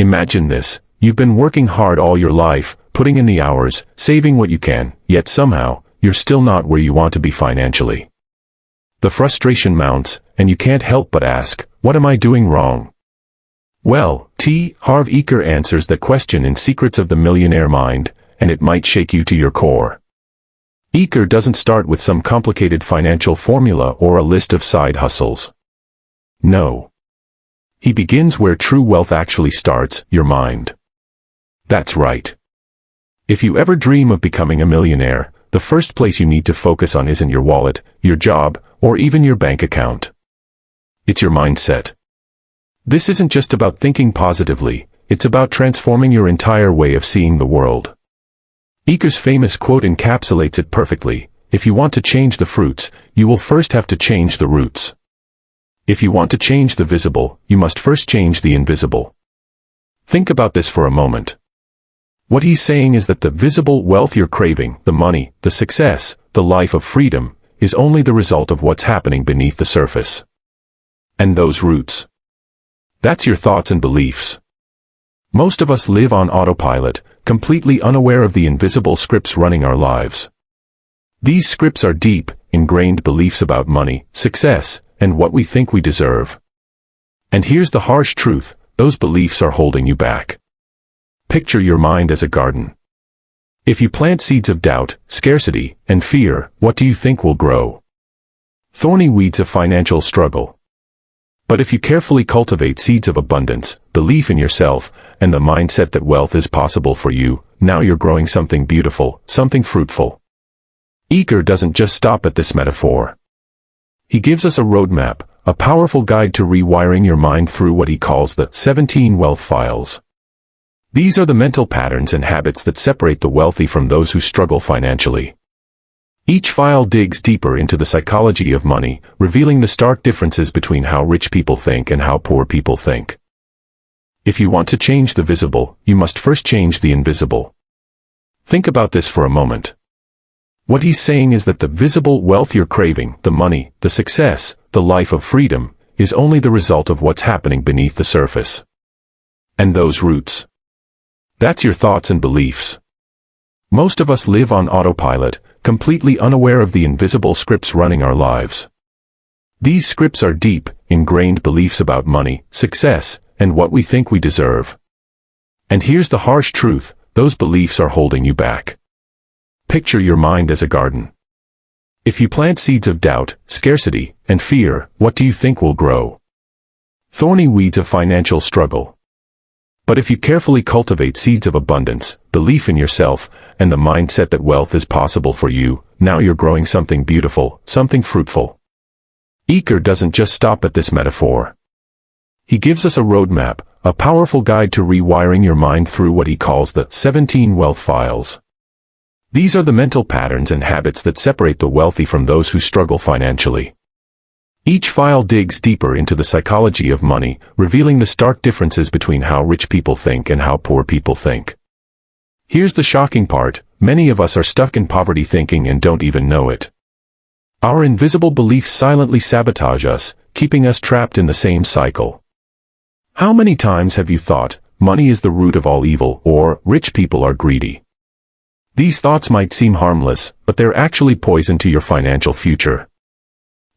Imagine this. You've been working hard all your life, putting in the hours, saving what you can, yet somehow, you're still not where you want to be financially. The frustration mounts, and you can't help but ask, what am I doing wrong? Well, Harv Eker answers that question in Secrets of the Millionaire Mind, and it might shake you to your core. Eker doesn't start with some complicated financial formula or a list of side hustles. No. He begins where true wealth actually starts, your mind. That's right. If you ever dream of becoming a millionaire, the first place you need to focus on isn't your wallet, your job, or even your bank account. It's your mindset. This isn't just about thinking positively, it's about transforming your entire way of seeing the world. Eker's famous quote encapsulates it perfectly: if you want to change the fruits, you will first have to change the roots. If you want to change the visible, you must first change the invisible. Think about this for a moment. What he's saying is that the visible wealth you're craving, the money, the success, the life of freedom, is only the result of what's happening beneath the surface. And those roots. That's your thoughts and beliefs. Most of us live on autopilot, completely unaware of the invisible scripts running our lives. These scripts are deep, ingrained beliefs about money, success, and what we think we deserve. And here's the harsh truth: those beliefs are holding you back. Picture your mind as a garden. If you plant seeds of doubt, scarcity, and fear, what do you think will grow? Thorny weeds of financial struggle. But if you carefully cultivate seeds of abundance, belief in yourself, and the mindset that wealth is possible for you, now you're growing something beautiful, something fruitful. Eker doesn't just stop at this metaphor. He gives us a roadmap, a powerful guide to rewiring your mind through what he calls the 17 wealth files. These are the mental patterns and habits that separate the wealthy from those who struggle financially. Each file digs deeper into the psychology of money, revealing the stark differences between how rich people think and how poor people think. If you want to change the visible, you must first change the invisible. Think about this for a moment. What he's saying is that the visible wealth you're craving, the money, the success, the life of freedom, is only the result of what's happening beneath the surface. And those roots. That's your thoughts and beliefs. Most of us live on autopilot, completely unaware of the invisible scripts running our lives. These scripts are deep, ingrained beliefs about money, success, and what we think we deserve. And here's the harsh truth: those beliefs are holding you back. Picture your mind as a garden. If you plant seeds of doubt, scarcity, and fear, what do you think will grow? Thorny weeds of financial struggle. But if you carefully cultivate seeds of abundance, belief in yourself, and the mindset that wealth is possible for you, now you're growing something beautiful, something fruitful. Eker doesn't just stop at this metaphor. He gives us a roadmap, a powerful guide to rewiring your mind through what he calls the 17 wealth files. These are the mental patterns and habits that separate the wealthy from those who struggle financially. Each file digs deeper into the psychology of money, revealing the stark differences between how rich people think and how poor people think. Here's the shocking part: many of us are stuck in poverty thinking and don't even know it. Our invisible beliefs silently sabotage us, keeping us trapped in the same cycle. How many times have you thought, money is the root of all evil, or rich people are greedy? These thoughts might seem harmless, but they're actually poison to your financial future.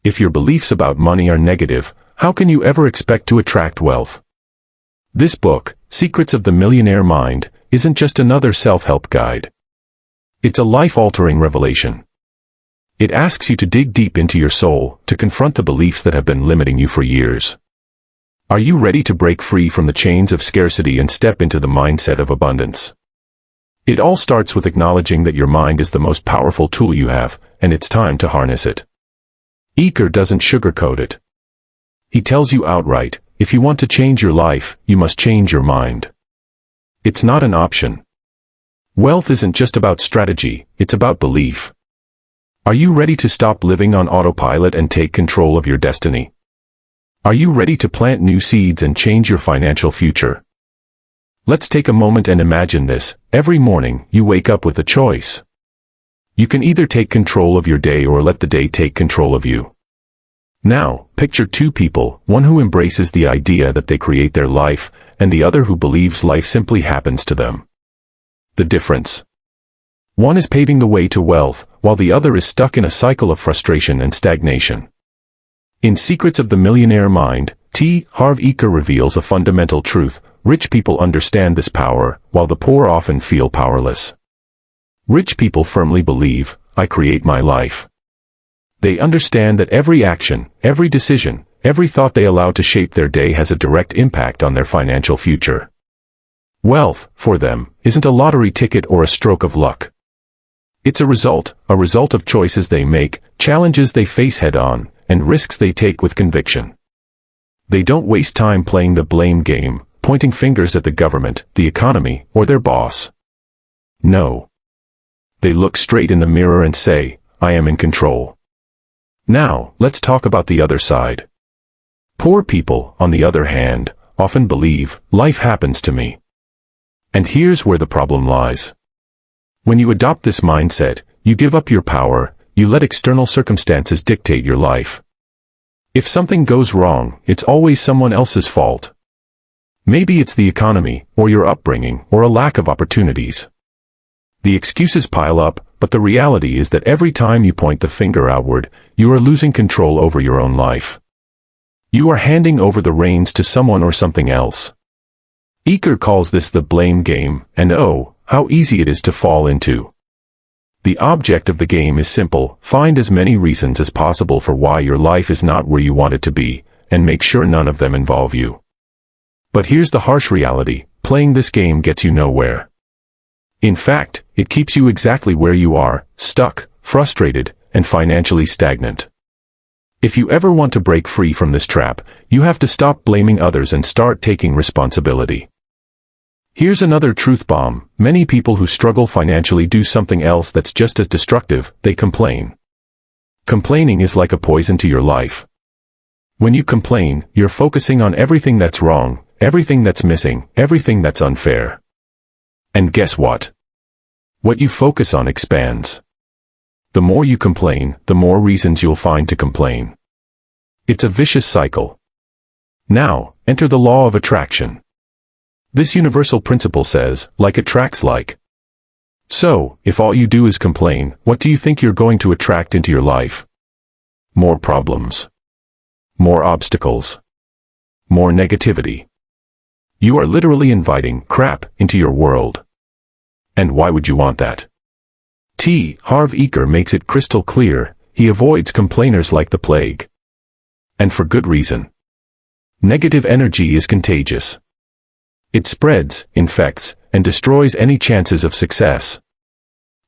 If your beliefs about money are negative, how can you ever expect to attract wealth? This book, Secrets of the Millionaire Mind, isn't just another self-help guide. It's a life-altering revelation. It asks you to dig deep into your soul, to confront the beliefs that have been limiting you for years. Are you ready to break free from the chains of scarcity and step into the mindset of abundance? It all starts with acknowledging that your mind is the most powerful tool you have, and it's time to harness it. Eker doesn't sugarcoat it. He tells you outright, if you want to change your life, you must change your mind. It's not an option. Wealth isn't just about strategy, it's about belief. Are you ready to stop living on autopilot and take control of your destiny? Are you ready to plant new seeds and change your financial future? Let's take a moment and imagine this. Every morning, you wake up with a choice. You can either take control of your day or let the day take control of you. Now, picture two people, one who embraces the idea that they create their life, and the other who believes life simply happens to them. The difference. One is paving the way to wealth, while the other is stuck in a cycle of frustration and stagnation. In Secrets of the Millionaire Mind, Harv Eker reveals a fundamental truth: rich people understand this power, while the poor often feel powerless. Rich people firmly believe, I create my life. They understand that every action, every decision, every thought they allow to shape their day has a direct impact on their financial future. Wealth, for them, isn't a lottery ticket or a stroke of luck. It's a result of choices they make, challenges they face head-on, and risks they take with conviction. They don't waste time playing the blame game, pointing fingers at the government, the economy, or their boss. No. They look straight in the mirror and say, I am in control. Now, let's talk about the other side. Poor people, on the other hand, often believe, life happens to me. And here's where the problem lies. When you adopt this mindset, you give up your power, you let external circumstances dictate your life. If something goes wrong, it's always someone else's fault. Maybe it's the economy, or your upbringing, or a lack of opportunities. The excuses pile up, but the reality is that every time you point the finger outward, you are losing control over your own life. You are handing over the reins to someone or something else. Eker calls this the blame game, and oh, how easy it is to fall into. The object of the game is simple: find as many reasons as possible for why your life is not where you want it to be, and make sure none of them involve you. But here's the harsh reality: playing this game gets you nowhere. In fact, it keeps you exactly where you are, stuck, frustrated, and financially stagnant. If you ever want to break free from this trap, you have to stop blaming others and start taking responsibility. Here's another truth bomb: many people who struggle financially do something else that's just as destructive: they complain. Complaining is like a poison to your life. When you complain, you're focusing on everything that's wrong, everything that's missing, everything that's unfair. And guess what? What you focus on expands. The more you complain, the more reasons you'll find to complain. It's a vicious cycle. Now, enter the law of attraction. This universal principle says, like attracts like. So, if all you do is complain, what do you think you're going to attract into your life? More problems. More obstacles. More negativity. You are literally inviting crap into your world. And why would you want that? Harv Eker makes it crystal clear: he avoids complainers like the plague. And for good reason. Negative energy is contagious. It spreads, infects, and destroys any chances of success.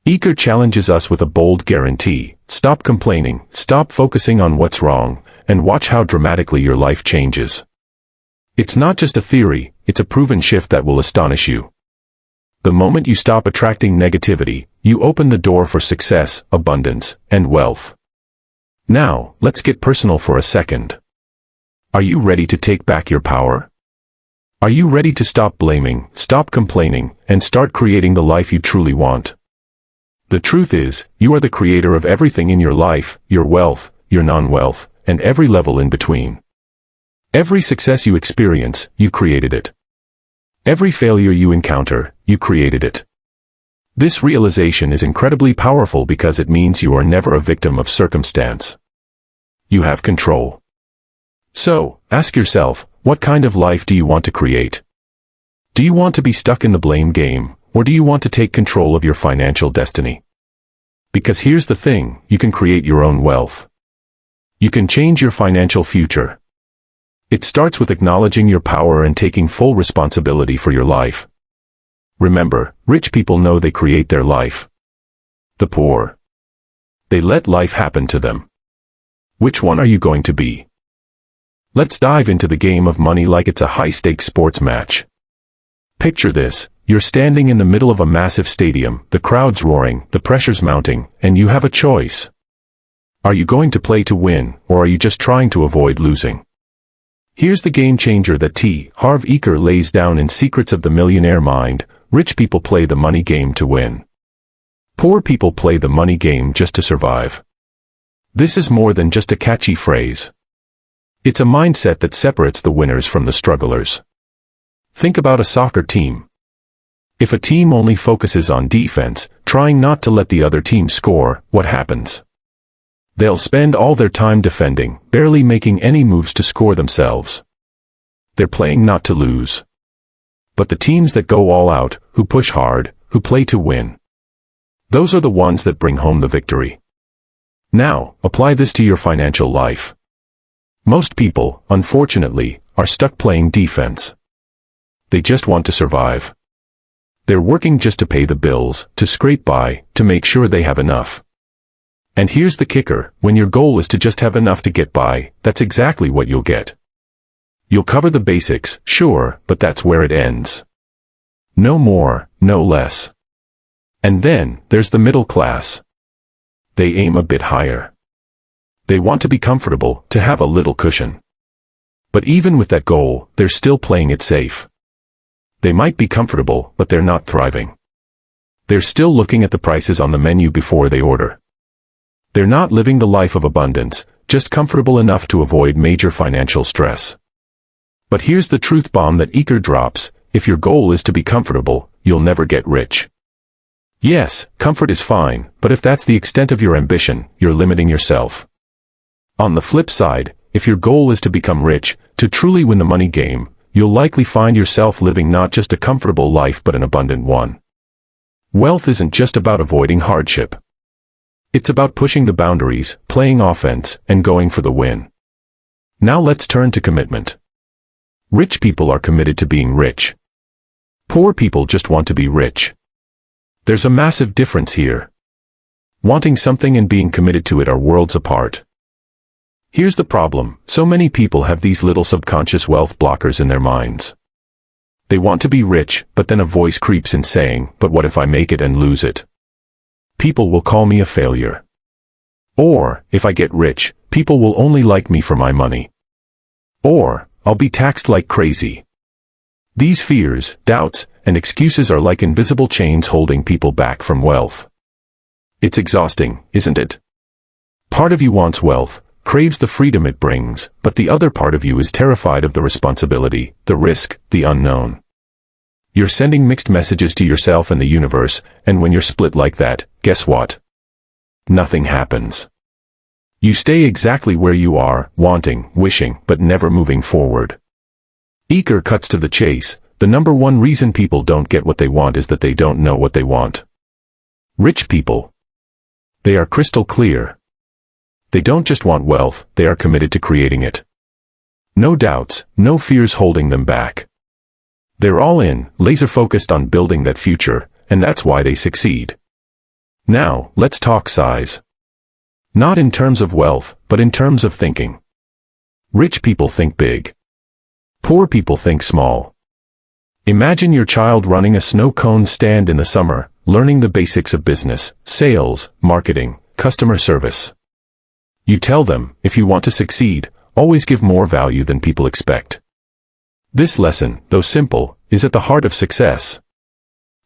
Eker challenges us with a bold guarantee: stop complaining, stop focusing on what's wrong, and watch how dramatically your life changes. It's not just a theory, it's a proven shift that will astonish you. The moment you stop attracting negativity, you open the door for success, abundance, and wealth. Now, let's get personal for a second. Are you ready to take back your power? Are you ready to stop blaming, stop complaining, and start creating the life you truly want? The truth is, you are the creator of everything in your life: your wealth, your non-wealth, and every level in between. Every success you experience, you created it. Every failure you encounter, you created it. This realization is incredibly powerful because it means you are never a victim of circumstance. You have control. So, ask yourself, what kind of life do you want to create? Do you want to be stuck in the blame game, or do you want to take control of your financial destiny? Because here's the thing: you can create your own wealth. You can change your financial future. It starts with acknowledging your power and taking full responsibility for your life. Remember, rich people know they create their life. The poor, they let life happen to them. Which one are you going to be? Let's dive into the game of money like it's a high-stakes sports match. Picture this: you're standing in the middle of a massive stadium, the crowd's roaring, the pressure's mounting, and you have a choice. Are you going to play to win, or are you just trying to avoid losing? Here's the game changer that Harv Eker lays down in Secrets of the Millionaire Mind: rich people play the money game to win. Poor people play the money game just to survive. This is more than just a catchy phrase. It's a mindset that separates the winners from the strugglers. Think about a soccer team. If a team only focuses on defense, trying not to let the other team score, what happens? They'll spend all their time defending, barely making any moves to score themselves. They're playing not to lose. But the teams that go all out, who push hard, who play to win, those are the ones that bring home the victory. Now, apply this to your financial life. Most people, unfortunately, are stuck playing defense. They just want to survive. They're working just to pay the bills, to scrape by, to make sure they have enough. And here's the kicker, when your goal is to just have enough to get by, that's exactly what you'll get. You'll cover the basics, sure, but that's where it ends. No more, no less. And then, there's the middle class. They aim a bit higher. They want to be comfortable, to have a little cushion. But even with that goal, they're still playing it safe. They might be comfortable, but they're not thriving. They're still looking at the prices on the menu before they order. They're not living the life of abundance, just comfortable enough to avoid major financial stress. But here's the truth bomb that Eker drops: if your goal is to be comfortable, you'll never get rich. Yes, comfort is fine, but if that's the extent of your ambition, you're limiting yourself. On the flip side, if your goal is to become rich, to truly win the money game, you'll likely find yourself living not just a comfortable life but an abundant one. Wealth isn't just about avoiding hardship. It's about pushing the boundaries, playing offense, and going for the win. Now let's turn to commitment. Rich people are committed to being rich. Poor people just want to be rich. There's a massive difference here. Wanting something and being committed to it are worlds apart. Here's the problem: so many people have these little subconscious wealth blockers in their minds. They want to be rich, but then a voice creeps in saying, but what if I make it and lose it? People will call me a failure. Or, if I get rich, people will only like me for my money. Or, I'll be taxed like crazy. These fears, doubts, and excuses are like invisible chains holding people back from wealth. It's exhausting, isn't it? Part of you wants wealth, craves the freedom it brings, but the other part of you is terrified of the responsibility, the risk, the unknown. You're sending mixed messages to yourself and the universe, and when you're split like that, guess what? Nothing happens. You stay exactly where you are, wanting, wishing, but never moving forward. Eker cuts to the chase: the number one reason people don't get what they want is that they don't know what they want. Rich people, they are crystal clear. They don't just want wealth, they are committed to creating it. No doubts, no fears holding them back. They're all in, laser-focused on building that future, and that's why they succeed. Now, let's talk size. Not in terms of wealth, but in terms of thinking. Rich people think big. Poor people think small. Imagine your child running a snow cone stand in the summer, learning the basics of business, sales, marketing, customer service. You tell them, if you want to succeed, always give more value than people expect. This lesson, though simple, is at the heart of success.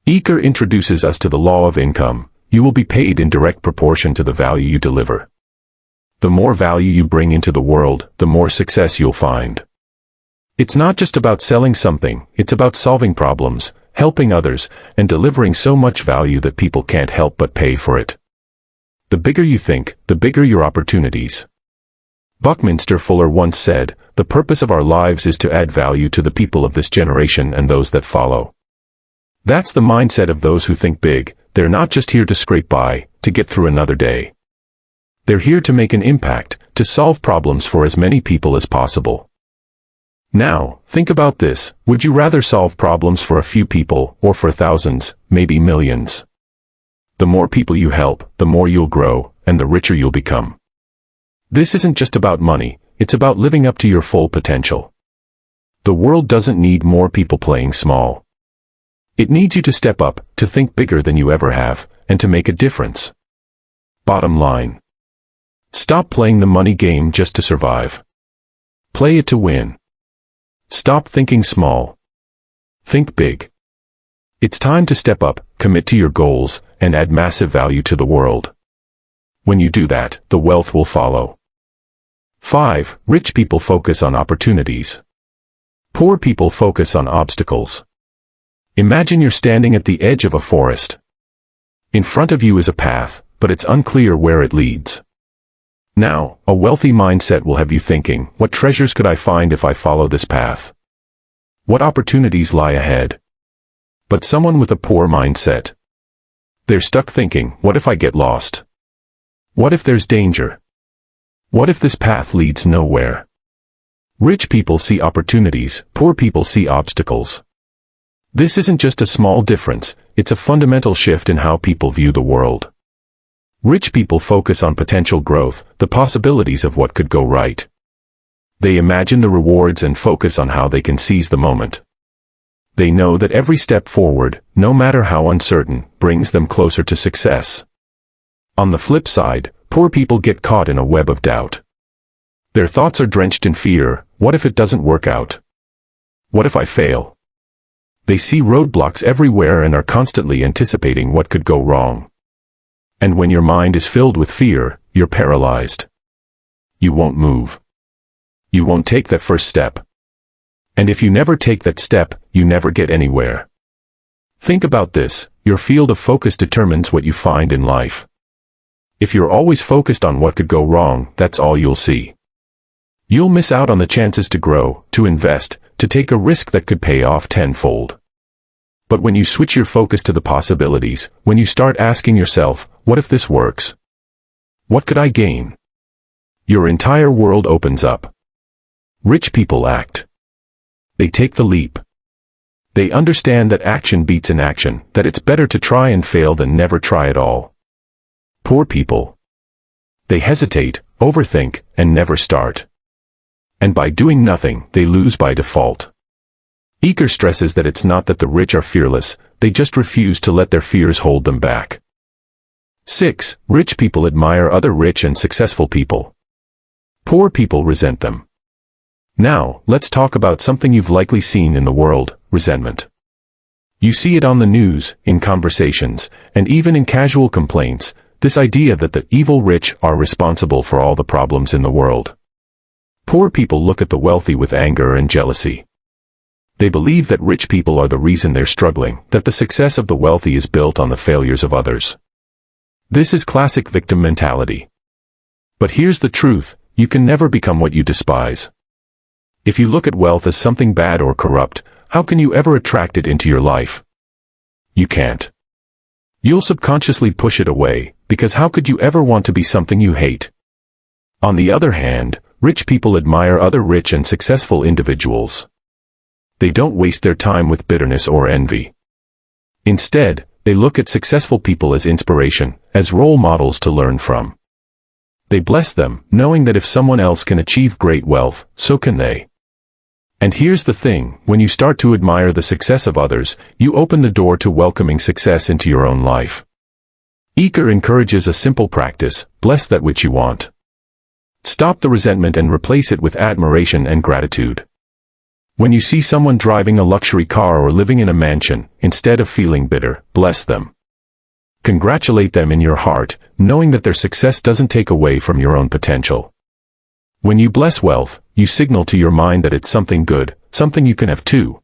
Eker introduces us to the law of income. You will be paid in direct proportion to the value you deliver. The more value you bring into the world, the more success you'll find. It's not just about selling something, it's about solving problems, helping others, and delivering so much value that people can't help but pay for it. The bigger you think, the bigger your opportunities. Buckminster Fuller once said, "The purpose of our lives is to add value to the people of this generation and those that follow." That's the mindset of those who think big. They're not just here to scrape by, to get through another day. They're here to make an impact, to solve problems for as many people as possible. Now, think about this: would you rather solve problems for a few people, or for thousands, maybe millions? The more people you help, the more you'll grow, and the richer you'll become. This isn't just about money, it's about living up to your full potential. The world doesn't need more people playing small. It needs you to step up, to think bigger than you ever have, and to make a difference. Bottom line: stop playing the money game just to survive. Play it to win. Stop thinking small. Think big. It's time to step up, commit to your goals, and add massive value to the world. When you do that, the wealth will follow. 5. Rich people focus on opportunities. Poor people focus on obstacles. Imagine you're standing at the edge of a forest. In front of you is a path, but it's unclear where it leads. Now, a wealthy mindset will have you thinking, what treasures could I find if I follow this path? What opportunities lie ahead? But someone with a poor mindset, they're stuck thinking, what if I get lost? What if there's danger? What if this path leads nowhere? Rich people see opportunities, poor people see obstacles. This isn't just a small difference, it's a fundamental shift in how people view the world. Rich people focus on potential growth, the possibilities of what could go right. They imagine the rewards and focus on how they can seize the moment. They know that every step forward, no matter how uncertain, brings them closer to success. On the flip side, poor people get caught in a web of doubt. Their thoughts are drenched in fear. What if it doesn't work out? What if I fail? They see roadblocks everywhere and are constantly anticipating what could go wrong. And when your mind is filled with fear, you're paralyzed. You won't move. You won't take that first step. And if you never take that step, you never get anywhere. Think about this, your field of focus determines what you find in life. If you're always focused on what could go wrong, that's all you'll see. You'll miss out on the chances to grow, to invest, to take a risk that could pay off tenfold. But when you switch your focus to the possibilities, when you start asking yourself, what if this works? What could I gain? Your entire world opens up. Rich people act. They take the leap. They understand that action beats inaction, that it's better to try and fail than never try at all. Poor people, they hesitate, overthink, and never start. And by doing nothing, they lose by default. Eker stresses that it's not that the rich are fearless, they just refuse to let their fears hold them back. 6. Rich people admire other rich and successful people. Poor people resent them. Now, let's talk about something you've likely seen in the world, resentment. You see it on the news, in conversations, and even in casual complaints, this idea that the evil rich are responsible for all the problems in the world. Poor people look at the wealthy with anger and jealousy. They believe that rich people are the reason they're struggling, that the success of the wealthy is built on the failures of others. This is classic victim mentality. But here's the truth, you can never become what you despise. If you look at wealth as something bad or corrupt, how can you ever attract it into your life? You can't. You'll subconsciously push it away, because how could you ever want to be something you hate? On the other hand, rich people admire other rich and successful individuals. They don't waste their time with bitterness or envy. Instead, they look at successful people as inspiration, as role models to learn from. They bless them, knowing that if someone else can achieve great wealth, so can they. And here's the thing, when you start to admire the success of others, you open the door to welcoming success into your own life. Eker encourages a simple practice, bless that which you want. Stop the resentment and replace it with admiration and gratitude. When you see someone driving a luxury car or living in a mansion, instead of feeling bitter, bless them. Congratulate them in your heart, knowing that their success doesn't take away from your own potential. When you bless wealth, you signal to your mind that it's something good, something you can have too.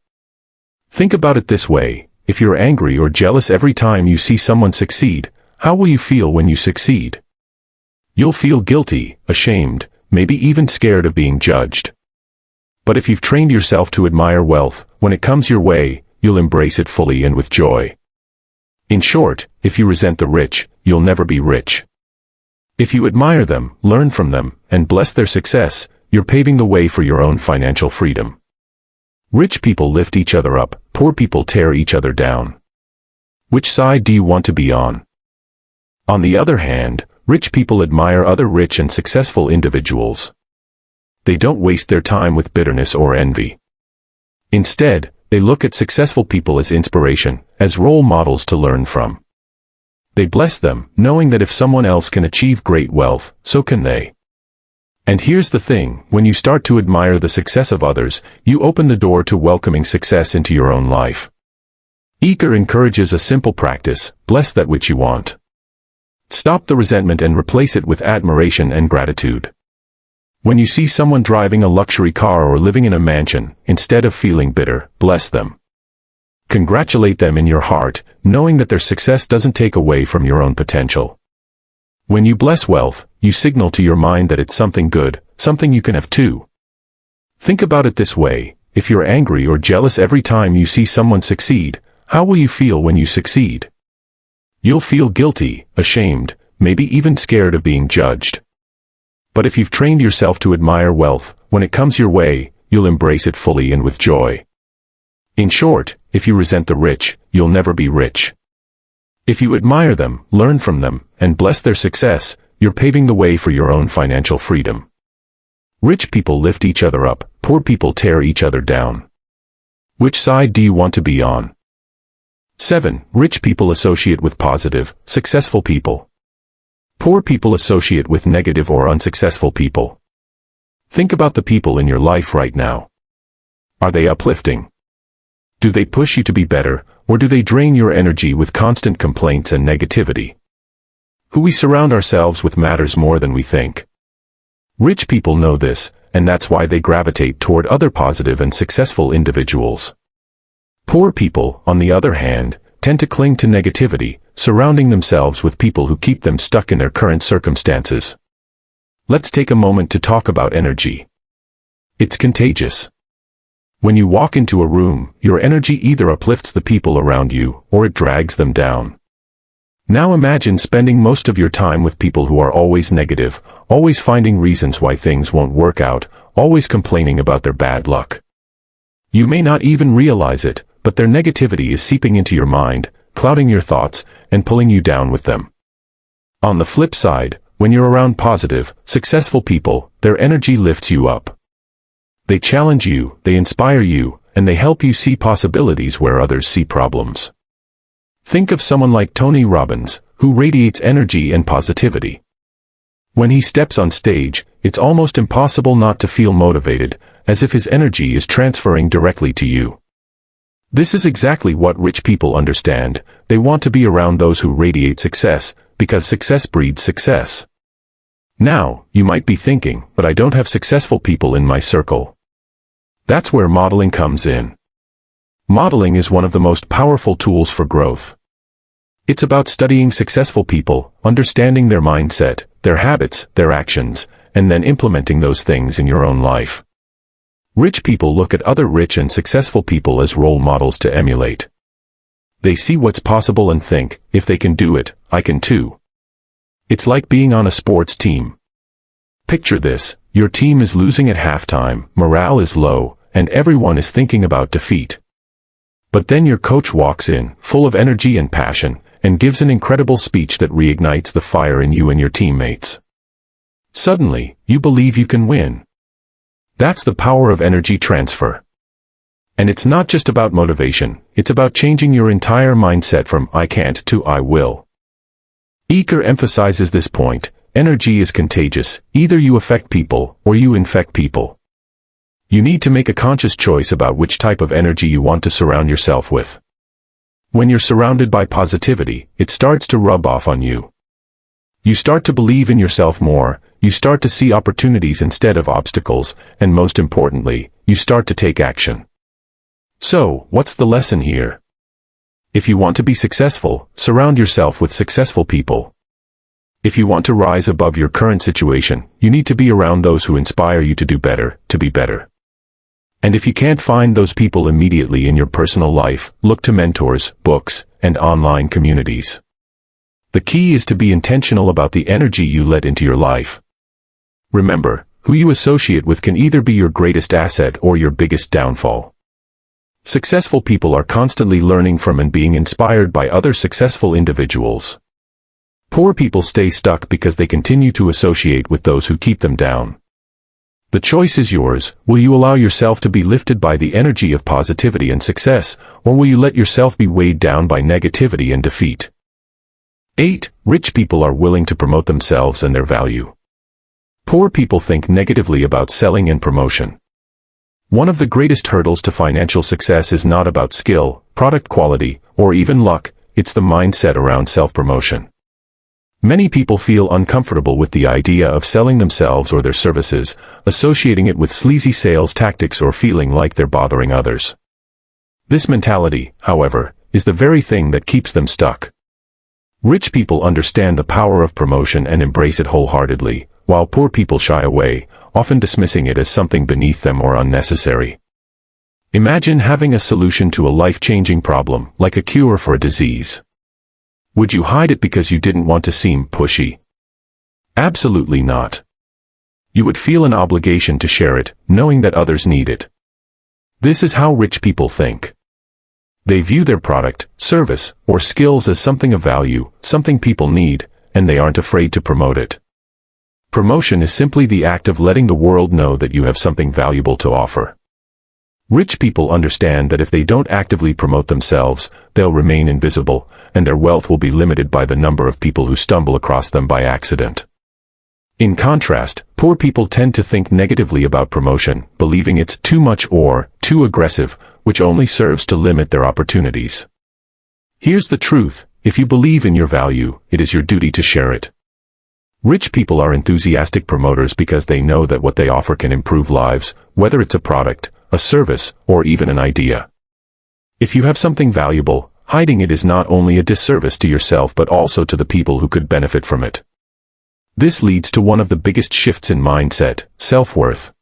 Think about it this way, if you're angry or jealous every time you see someone succeed, how will you feel when you succeed? You'll feel guilty, ashamed, maybe even scared of being judged. But if you've trained yourself to admire wealth, when it comes your way, you'll embrace it fully and with joy. In short, if you resent the rich, you'll never be rich. If you admire them, learn from them, and bless their success, you're paving the way for your own financial freedom. Rich people lift each other up, poor people tear each other down. Which side do you want to be on? On the other hand, rich people admire other rich and successful individuals. They don't waste their time with bitterness or envy. Instead, they look at successful people as inspiration, as role models to learn from. They bless them, knowing that if someone else can achieve great wealth, so can they. And here's the thing, when you start to admire the success of others, you open the door to welcoming success into your own life. Eker encourages a simple practice, bless that which you want. Stop the resentment and replace it with admiration and gratitude. When you see someone driving a luxury car or living in a mansion, instead of feeling bitter, bless them. Congratulate them in your heart, knowing that their success doesn't take away from your own potential. When you bless wealth, you signal to your mind that it's something good, something you can have too. Think about it this way: if you're angry or jealous every time you see someone succeed, how will you feel when you succeed? You'll feel guilty, ashamed, maybe even scared of being judged. But if you've trained yourself to admire wealth, when it comes your way, you'll embrace it fully and with joy. In short, if you resent the rich, you'll never be rich. If you admire them, learn from them, and bless their success, you're paving the way for your own financial freedom. Rich people lift each other up, poor people tear each other down. Which side do you want to be on? 7. Rich people associate with positive, successful people. Poor people associate with negative or unsuccessful people. Think about the people in your life right now. Are they uplifting? Do they push you to be better, or do they drain your energy with constant complaints and negativity? Who we surround ourselves with matters more than we think. Rich people know this, and that's why they gravitate toward other positive and successful individuals. Poor people, on the other hand, tend to cling to negativity, surrounding themselves with people who keep them stuck in their current circumstances. Let's take a moment to talk about energy. It's contagious. When you walk into a room, your energy either uplifts the people around you, or it drags them down. Now imagine spending most of your time with people who are always negative, always finding reasons why things won't work out, always complaining about their bad luck. You may not even realize it, but their negativity is seeping into your mind, clouding your thoughts, and pulling you down with them. On the flip side, when you're around positive, successful people, their energy lifts you up. They challenge you, they inspire you, and they help you see possibilities where others see problems. Think of someone like Tony Robbins, who radiates energy and positivity. When he steps on stage, it's almost impossible not to feel motivated, as if his energy is transferring directly to you. This is exactly what rich people understand. They want to be around those who radiate success, because success breeds success. Now, you might be thinking, but I don't have successful people in my circle. That's where modeling comes in. Modeling is one of the most powerful tools for growth. It's about studying successful people, understanding their mindset, their habits, their actions, and then implementing those things in your own life. Rich people look at other rich and successful people as role models to emulate. They see what's possible and think, if they can do it, I can too. It's like being on a sports team. Picture this: your team is losing at halftime, morale is low, and everyone is thinking about defeat. But then your coach walks in, full of energy and passion, and gives an incredible speech that reignites the fire in you and your teammates. Suddenly, you believe you can win. That's the power of energy transfer. And it's not just about motivation, it's about changing your entire mindset from I can't to I will. Eker emphasizes this point: energy is contagious, either you affect people, or you infect people. You need to make a conscious choice about which type of energy you want to surround yourself with. When you're surrounded by positivity, it starts to rub off on you. You start to believe in yourself more, you start to see opportunities instead of obstacles, and most importantly, you start to take action. So, what's the lesson here? If you want to be successful, surround yourself with successful people. If you want to rise above your current situation, you need to be around those who inspire you to do better, to be better. And if you can't find those people immediately in your personal life, look to mentors, books, and online communities. The key is to be intentional about the energy you let into your life. Remember, who you associate with can either be your greatest asset or your biggest downfall. Successful people are constantly learning from and being inspired by other successful individuals. Poor people stay stuck because they continue to associate with those who keep them down. The choice is yours. Will you allow yourself to be lifted by the energy of positivity and success, or will you let yourself be weighed down by negativity and defeat? 8. Rich people are willing to promote themselves and their value. Poor people think negatively about selling and promotion. One of the greatest hurdles to financial success is not about skill, product quality, or even luck, it's the mindset around self-promotion. Many people feel uncomfortable with the idea of selling themselves or their services, associating it with sleazy sales tactics or feeling like they're bothering others. This mentality, however, is the very thing that keeps them stuck. Rich people understand the power of promotion and embrace it wholeheartedly, while poor people shy away, often dismissing it as something beneath them or unnecessary. Imagine having a solution to a life-changing problem, like a cure for a disease. Would you hide it because you didn't want to seem pushy? Absolutely not. You would feel an obligation to share it, knowing that others need it. This is how rich people think. They view their product, service, or skills as something of value, something people need, and they aren't afraid to promote it. Promotion is simply the act of letting the world know that you have something valuable to offer. Rich people understand that if they don't actively promote themselves, they'll remain invisible, and their wealth will be limited by the number of people who stumble across them by accident. In contrast, poor people tend to think negatively about promotion, believing it's too much or too aggressive, which only serves to limit their opportunities. Here's the truth: if you believe in your value, it is your duty to share it. Rich people are enthusiastic promoters because they know that what they offer can improve lives, whether it's a product, a service, or even an idea. If you have something valuable, hiding it is not only a disservice to yourself but also to the people who could benefit from it. This leads to one of the biggest shifts in mindset: self-worth.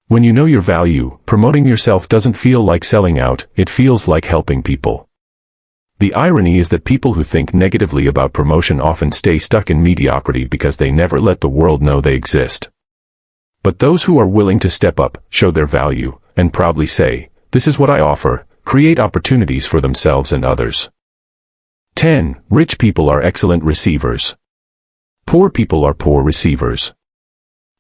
When you know your value, promoting yourself doesn't feel like selling out, it feels like helping people. The irony is that people who think negatively about promotion often stay stuck in mediocrity because they never let the world know they exist. But those who are willing to step up, show their value, and proudly say, "This is what I offer," create opportunities for themselves and others. 10. Rich people are excellent receivers. Poor people are poor receivers.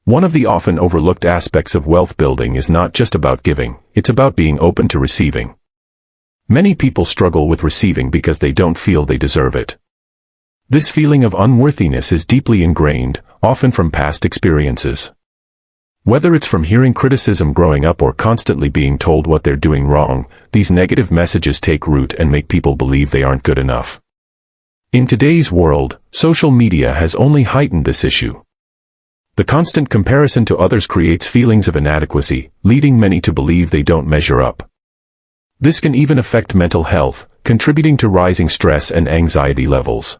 One of the often overlooked aspects of wealth building is not just about giving, it's about being open to receiving. Many people struggle with receiving because they don't feel they deserve it. This feeling of unworthiness is deeply ingrained, often from past experiences. Whether it's from hearing criticism growing up or constantly being told what they're doing wrong, these negative messages take root and make people believe they aren't good enough. In today's world, social media has only heightened this issue. The constant comparison to others creates feelings of inadequacy, leading many to believe they don't measure up. This can even affect mental health, contributing to rising stress and anxiety levels.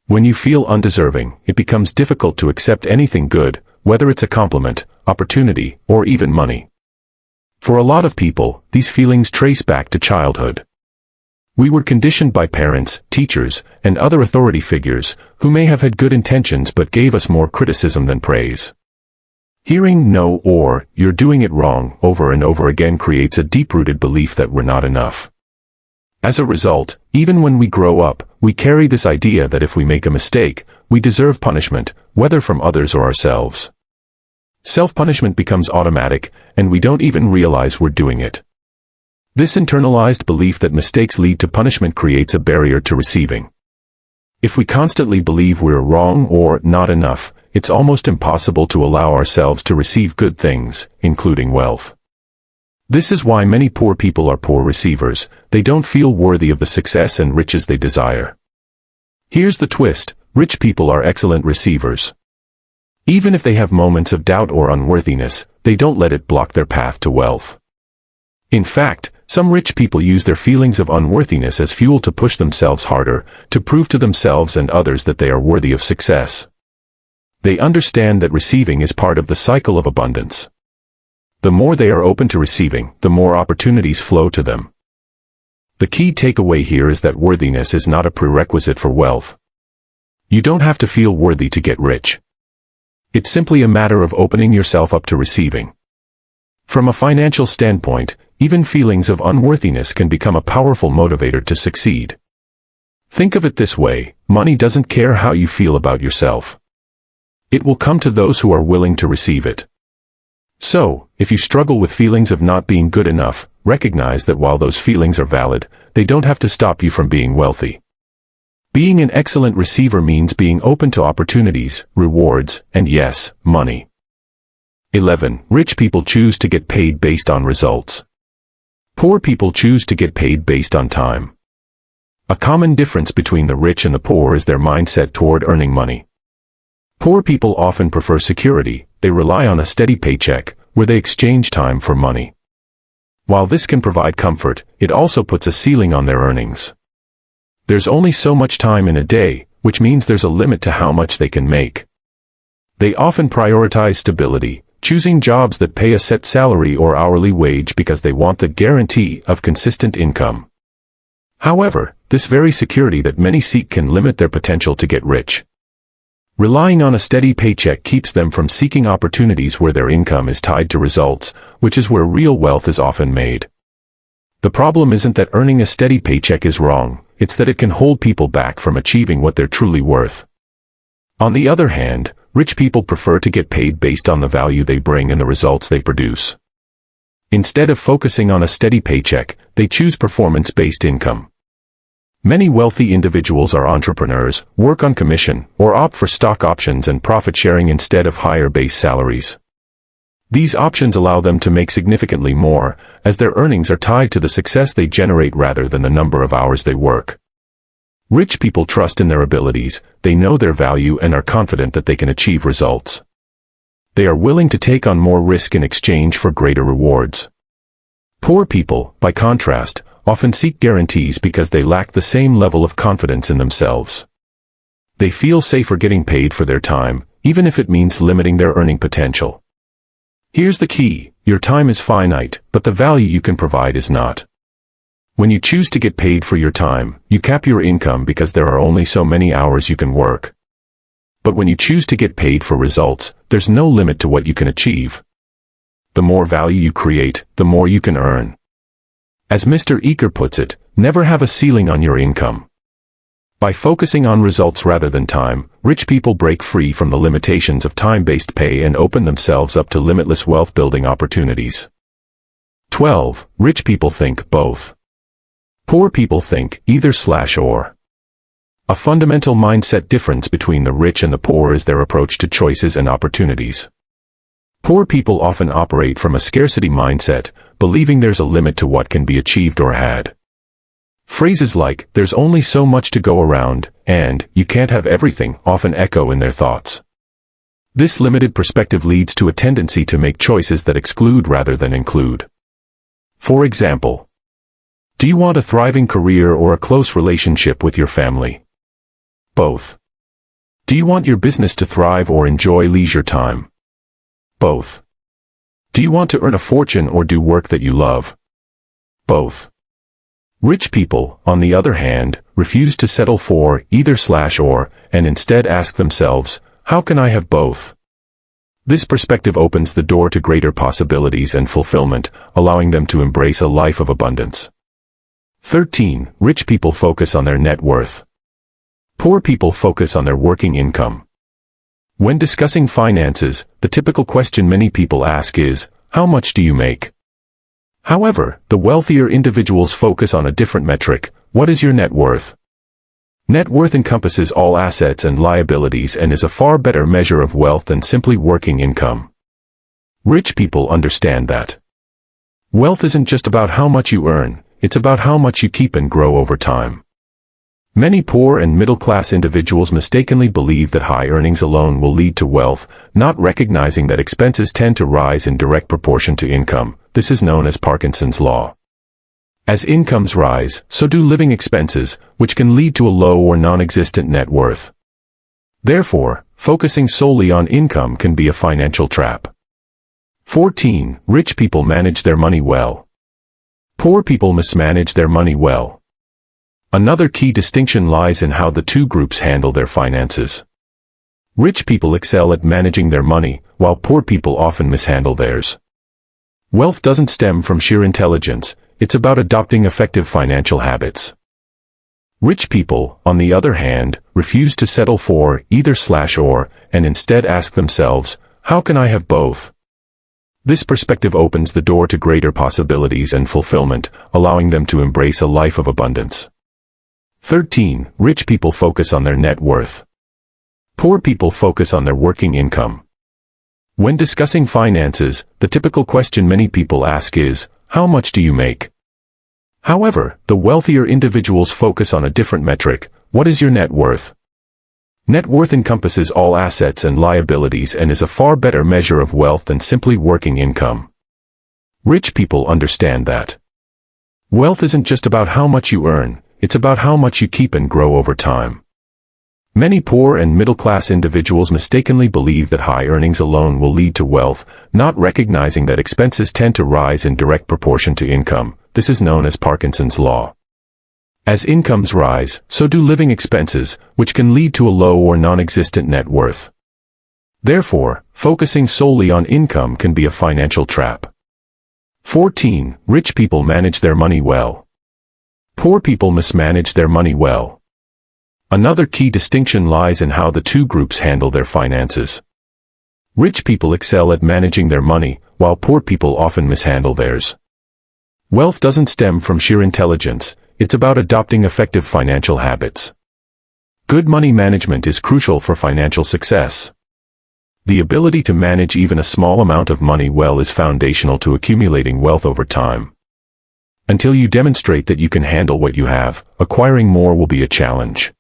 When you feel undeserving, it becomes difficult to accept anything good, whether it's a compliment, opportunity, or even money. For a lot of people, these feelings trace back to childhood. We were conditioned by parents, teachers, and other authority figures, who may have had good intentions but gave us more criticism than praise. Hearing "no" or "you're doing it wrong" over and over again creates a deep-rooted belief that we're not enough. As a result, even when we grow up, we carry this idea that if we make a mistake, we deserve punishment, whether from others or ourselves. Self-punishment becomes automatic, and we don't even realize we're doing it. This internalized belief that mistakes lead to punishment creates a barrier to receiving. If we constantly believe we're wrong or not enough, it's almost impossible to allow ourselves to receive good things, including wealth. This is why many poor people are poor receivers. They don't feel worthy of the success and riches they desire. Here's the twist: rich people are excellent receivers. Even if they have moments of doubt or unworthiness, they don't let it block their path to wealth. In fact, some rich people use their feelings of unworthiness as fuel to push themselves harder, to prove to themselves and others that they are worthy of success. They understand that receiving is part of the cycle of abundance. The more they are open to receiving, the more opportunities flow to them. The key takeaway here is that worthiness is not a prerequisite for wealth. You don't have to feel worthy to get rich. It's simply a matter of opening yourself up to receiving. From a financial standpoint, even feelings of unworthiness can become a powerful motivator to succeed. Think of it this way: money doesn't care how you feel about yourself. It will come to those who are willing to receive it. So, if you struggle with feelings of not being good enough, recognize that while those feelings are valid, they don't have to stop you from being wealthy. Being an excellent receiver means being open to opportunities, rewards, and yes, money. 11. Rich people choose to get paid based on results. Poor people choose to get paid based on time. A common difference between the rich and the poor is their mindset toward earning money. Poor people often prefer security. They rely on a steady paycheck, where they exchange time for money. While this can provide comfort, it also puts a ceiling on their earnings. There's only so much time in a day, which means there's a limit to how much they can make. They often prioritize stability, choosing jobs that pay a set salary or hourly wage because they want the guarantee of consistent income. However, this very security that many seek can limit their potential to get rich. Relying on a steady paycheck keeps them from seeking opportunities where their income is tied to results, which is where real wealth is often made. The problem isn't that earning a steady paycheck is wrong, it's that it can hold people back from achieving what they're truly worth. On the other hand, rich people prefer to get paid based on the value they bring and the results they produce. Instead of focusing on a steady paycheck, they choose performance-based income. Many wealthy individuals are entrepreneurs, work on commission, or opt for stock options and profit sharing instead of higher base salaries. These options allow them to make significantly more, as their earnings are tied to the success they generate rather than the number of hours they work. Rich people trust in their abilities, they know their value and are confident that they can achieve results. They are willing to take on more risk in exchange for greater rewards. Poor people, by contrast, often seek guarantees because they lack the same level of confidence in themselves. They feel safer getting paid for their time, even if it means limiting their earning potential. Here's the key: your time is finite, but the value you can provide is not. When you choose to get paid for your time, you cap your income because there are only so many hours you can work. But when you choose to get paid for results, there's no limit to what you can achieve. The more value you create, the more you can earn. As Mr. Eker puts it, never have a ceiling on your income. By focusing on results rather than time, rich people break free from the limitations of time-based pay and open themselves up to limitless wealth-building opportunities. 12. Rich people think both. Poor people think either/or. A fundamental mindset difference between the rich and the poor is their approach to choices and opportunities. Poor people often operate from a scarcity mindset, believing there's a limit to what can be achieved or had. Phrases like, "there's only so much to go around," and "you can't have everything," often echo in their thoughts. This limited perspective leads to a tendency to make choices that exclude rather than include. For example, do you want a thriving career or a close relationship with your family? Both. Do you want your business to thrive or enjoy leisure time? Both. Do you want to earn a fortune or do work that you love? Both. Rich people, on the other hand, refuse to settle for either/or, and instead ask themselves, how can I have both? This perspective opens the door to greater possibilities and fulfillment, allowing them to embrace a life of abundance. 13. Rich people focus on their net worth. Poor people focus on their working income. When discussing finances, the typical question many people ask is, how much do you make? However, the wealthier individuals focus on a different metric: what is your net worth? Net worth encompasses all assets and liabilities and is a far better measure of wealth than simply working income. Rich people understand that wealth isn't just about how much you earn, it's about how much you keep and grow over time. Many poor and middle-class individuals mistakenly believe that high earnings alone will lead to wealth, not recognizing that expenses tend to rise in direct proportion to income. This is known as Parkinson's law. As incomes rise, so do living expenses, which can lead to a low or non-existent net worth. Therefore, focusing solely on income can be a financial trap. 14. Rich people manage their money well. Poor people mismanage their money well. Another key distinction lies in how the two groups handle their finances. Rich people excel at managing their money, while poor people often mishandle theirs. Wealth doesn't stem from sheer intelligence, it's about adopting effective financial habits. Rich people, on the other hand, refuse to settle for either/or, and instead ask themselves, how can I have both? This perspective opens the door to greater possibilities and fulfillment, allowing them to embrace a life of abundance. 13. Rich people focus on their net worth. Poor people focus on their working income. When discussing finances, the typical question many people ask is, how much do you make? However, the wealthier individuals focus on a different metric. What is your net worth? Net worth encompasses all assets and liabilities and is a far better measure of wealth than simply working income. Rich people understand that. Wealth isn't just about how much you earn, it's about how much you keep and grow over time. Many poor and middle-class individuals mistakenly believe that high earnings alone will lead to wealth, not recognizing that expenses tend to rise in direct proportion to income. This is known as Parkinson's law. As incomes rise, so do living expenses, which can lead to a low or non-existent net worth. Therefore, focusing solely on income can be a financial trap. 14. Rich people manage their money well. Poor people mismanage their money well. Another key distinction lies in how the two groups handle their finances. Rich people excel at managing their money, while poor people often mishandle theirs. Wealth doesn't stem from sheer intelligence, it's about adopting effective financial habits. Good money management is crucial for financial success. The ability to manage even a small amount of money well is foundational to accumulating wealth over time. Until you demonstrate that you can handle what you have, acquiring more will be a challenge.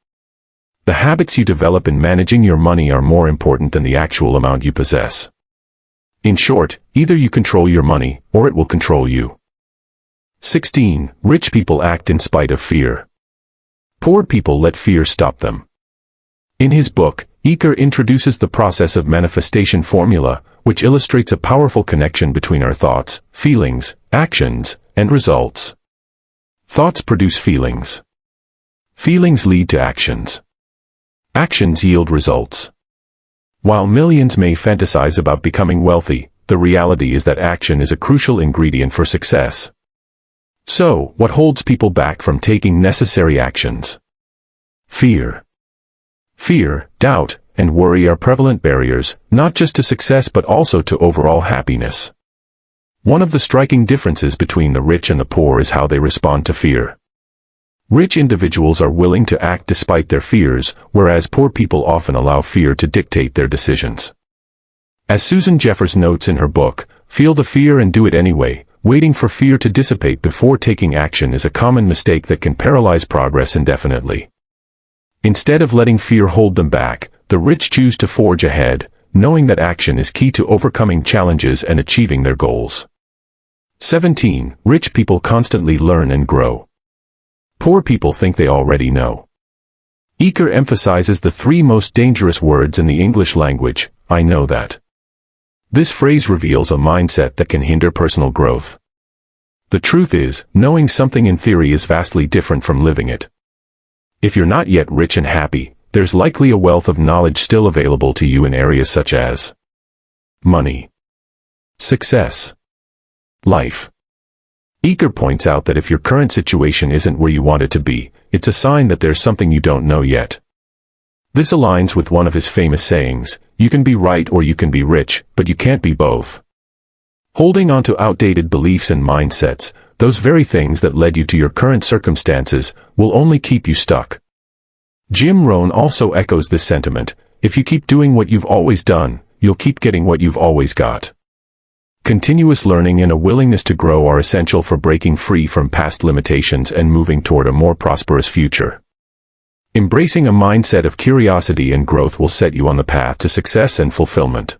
The habits you develop in managing your money are more important than the actual amount you possess. In short, either you control your money, or it will control you. 16. Rich people act in spite of fear. Poor people let fear stop them. In his book, Eker introduces the process of manifestation formula, which illustrates a powerful connection between our thoughts, feelings, actions, and results. Thoughts produce feelings. Feelings lead to actions. Actions yield results. While millions may fantasize about becoming wealthy, the reality is that action is a crucial ingredient for success. So, what holds people back from taking necessary actions? Fear. Fear, doubt, and worry are prevalent barriers, not just to success but also to overall happiness. One of the striking differences between the rich and the poor is how they respond to fear. Rich individuals are willing to act despite their fears, whereas poor people often allow fear to dictate their decisions. As Susan Jeffers notes in her book, "Feel the fear and do it anyway," waiting for fear to dissipate before taking action is a common mistake that can paralyze progress indefinitely. Instead of letting fear hold them back, the rich choose to forge ahead, knowing that action is key to overcoming challenges and achieving their goals. 17. Rich people constantly learn and grow. Poor people think they already know. Eker emphasizes the three most dangerous words in the English language: "I know that." This phrase reveals a mindset that can hinder personal growth. The truth is, knowing something in theory is vastly different from living it. If you're not yet rich and happy, there's likely a wealth of knowledge still available to you in areas such as money, success, life. Eker points out that if your current situation isn't where you want it to be, it's a sign that there's something you don't know yet. This aligns with one of his famous sayings: "You can be right or you can be rich, but you can't be both." Holding on to outdated beliefs and mindsets, those very things that led you to your current circumstances, will only keep you stuck. Jim Rohn also echoes this sentiment: "If you keep doing what you've always done, you'll keep getting what you've always got." Continuous learning and a willingness to grow are essential for breaking free from past limitations and moving toward a more prosperous future. Embracing a mindset of curiosity and growth will set you on the path to success and fulfillment.